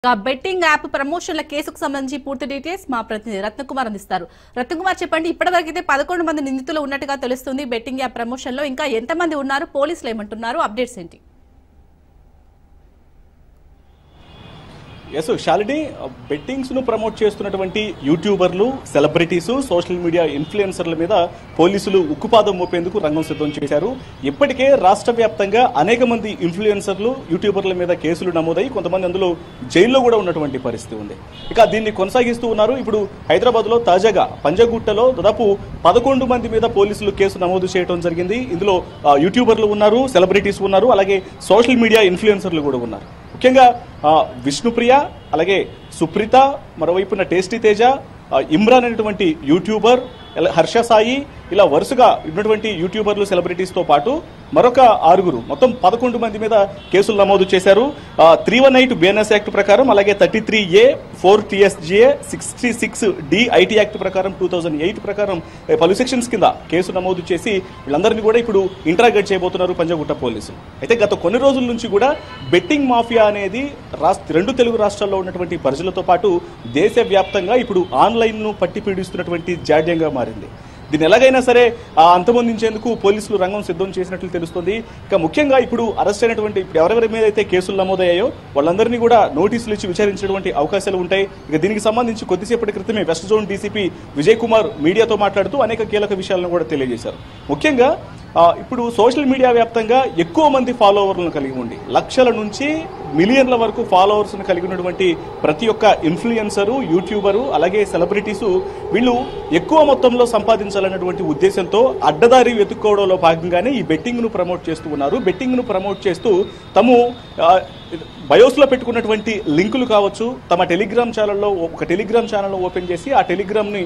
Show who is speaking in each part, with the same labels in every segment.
Speaker 1: Betting app ప్రమోషన్ల కేసుకు సంబంధించి పూర్తి డీటెయిల్స్ మా ప్రతినిధి రత్నకుమార్ అందిస్తారు. రత్నకుమార్ చెప్పండి, ఇప్పటివరకైతే 11 మంది నిందితులు ఉన్నట్టుగా తెలుస్తుంది. బెట్టింగ్ యాప్ ప్రమోషన్ లో ఇంకా ఎంతమంది ఉన్నారు, పోలీసులు ఏమంటున్నారు, అప్డేట్స్ ఏంటి?
Speaker 2: ఎస్ శాలిని, బెట్టింగ్స్ ను ప్రమోట్ చేస్తున్నటువంటి యూట్యూబర్లు, సెలబ్రిటీస్, సోషల్ మీడియా ఇన్ఫ్లుయెన్సర్ల మీద పోలీసులు ఉక్కుపాదం మోపేందుకు రంగం సిద్ధం చేశారు. ఇప్పటికే రాష్ట్ర వ్యాప్తంగా అనేక మంది ఇన్ఫ్లుయెన్సర్లు, యూట్యూబర్ల మీద కేసులు నమోదై కొంతమంది అందులో జైల్లో కూడా ఉన్నటువంటి పరిస్థితి ఉంది. ఇక దీన్ని కొనసాగిస్తూ ఉన్నారు. ఇప్పుడు హైదరాబాద్ లో తాజాగా పంజగుట్టలో దాదాపు 11 మంది మీద పోలీసులు కేసు నమోదు చేయడం జరిగింది. ఇందులో యూట్యూబర్లు ఉన్నారు, సెలబ్రిటీస్ ఉన్నారు, అలాగే సోషల్ మీడియా ఇన్ఫ్లుయెన్సర్లు కూడా ఉన్నారు. ముఖ్యంగా విష్ణుప్రియ, అలాగే సుప్రీత, మరోవైపున టేస్టీ తేజ, ఇమ్రాన్ అనేటువంటి యూట్యూబర్, హర్ష సాయి, ఇలా వరుసగా ఉన్నటువంటి యూట్యూబర్లు, సెలబ్రిటీస్తో పాటు మరొక 6 మొత్తం 11 మంది మీద కేసులు నమోదు చేశారు. 318 బిఎన్ఎస్ యాక్ట్ ప్రకారం, అలాగే 33A 4 TSGA 66D IT act ప్రకారం 2008 ప్రకారం పలు సెక్షన్స్ కింద కేసు నమోదు చేసి వీళ్ళందరినీ కూడా ఇప్పుడు ఇంటరాగేట్ చేయబోతున్నారు పంజగుట్ట పోలీసులు. అయితే గత కొన్ని రోజుల నుంచి కూడా బెట్టింగ్ మాఫియా అనేది 2 తెలుగు రాష్ట్రాల్లో ఉన్నటువంటి ప్రజలతో పాటు దేశవ్యాప్తంగా ఇప్పుడు ఆన్లైన్ను పట్టి పీడిస్తున్నటువంటి జాడ్యంగా మారింది. దీన్ని ఎలాగైనా సరే అంతమొందించేందుకు పోలీసులు రంగం సిద్ధం చేసినట్లు తెలుస్తుంది. ఇక ముఖ్యంగా ఇప్పుడు అరెస్ట్ అయినటువంటి ఎవరెవరి మీద అయితే కేసులు నమోదయ్యాయో వాళ్ళందరినీ కూడా నోటీసులు ఇచ్చి విచారించేటువంటి అవకాశాలు ఉంటాయి. ఇక దీనికి సంబంధించి కొద్దిసేపటి క్రితమే west zone DCP Vijay Kumar మీడియాతో మాట్లాడుతూ అనేక కీలక విషయాలను కూడా తెలియజేశారు. ముఖ్యంగా ఇప్పుడు సోషల్ మీడియా వ్యాప్తంగా ఎక్కువ మంది ఫాలోవర్లను కలిగి ఉండి లక్షల నుంచి మిలియన్ల వరకు ఫాలోవర్స్ను కలిగి ఉన్నటువంటి ప్రతి ఒక్క ఇన్ఫ్లుయెన్సరు, యూట్యూబరు, అలాగే సెలబ్రిటీసు వీళ్ళు ఎక్కువ మొత్తంలో సంపాదించాలన్నటువంటి ఉద్దేశంతో అడ్డదారి వెతుక్కోవడంలో భాగంగానే ఈ బెట్టింగ్ను ప్రమోట్ చేస్తూ ఉన్నారు. బెట్టింగ్ను ప్రమోట్ చేస్తూ తాము బయోస్లో పెట్టుకున్నటువంటి లింకులు కావచ్చు, తమ టెలిగ్రామ్ ఛానల్లో ఒక టెలిగ్రామ్ ఛానల్ ఓపెన్ చేసి ఆ టెలిగ్రామ్ని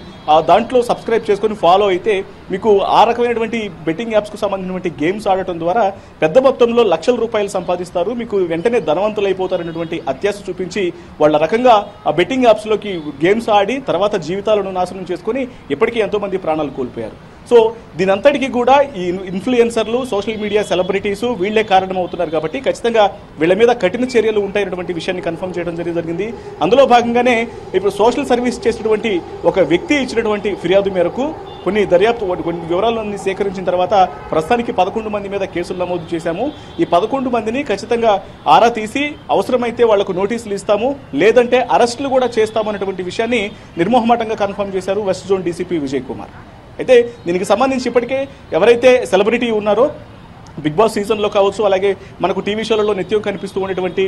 Speaker 2: దాంట్లో సబ్స్క్రైబ్ చేసుకొని ఫాలో అయితే మీకు ఆ రకమైనటువంటి బెట్టింగ్ యాప్స్కు సంబంధించినటువంటి గేమ్స్ ఆడటం ద్వారా పెద్ద మొత్తంలో లక్షల రూపాయలు సంపాదిస్తారు, మీకు వెంటనే ధనవంతులు అయిపోతారనేటువంటి అత్యాశ చూపించి వాళ్ళ రకంగా ఆ బెట్టింగ్ యాప్స్లోకి గేమ్స్ ఆడి తర్వాత జీవితాలను నాశనం చేసుకొని ఇప్పటికీ ఎంతోమంది ప్రాణాలు కోల్పోయారు. సో దీనంతటికీ కూడా ఈ ఇన్ఫ్లుయెన్సర్లు, సోషల్ మీడియా సెలబ్రిటీసు వీళ్లే కారణం అవుతున్నారు. కాబట్టి ఖచ్చితంగా వీళ్ళ మీద కఠిన చర్యలు ఉంటాయన్నటువంటి విషయాన్ని కన్ఫర్మ్ చేయడం జరిగింది. అందులో భాగంగానే ఇప్పుడు సోషల్ సర్వీస్ చేసినటువంటి ఒక వ్యక్తి ఇచ్చినటువంటి ఫిర్యాదు మేరకు కొన్ని వివరాలన్నీ సేకరించిన తర్వాత ప్రస్తుతానికి 11 మంది మీద కేసులు నమోదు చేశాము. ఈ 11 మందిని ఖచ్చితంగా ఆరా తీసి అవసరమైతే వాళ్లకు నోటీసులు ఇస్తాము, లేదంటే అరెస్టులు కూడా చేస్తామన్నటువంటి విషయాన్ని నిర్మోహమాటంగా కన్ఫర్మ్ చేశారు west zone DCP Vijay Kumar. అయితే దీనికి సంబంధించి ఇప్పటికే ఎవరైతే సెలబ్రిటీ ఉన్నారో బిగ్ బాస్ సీజన్లో కావచ్చు, అలాగే మనకు టీవీ షోలలో నిత్యం కనిపిస్తూ ఉండేటువంటి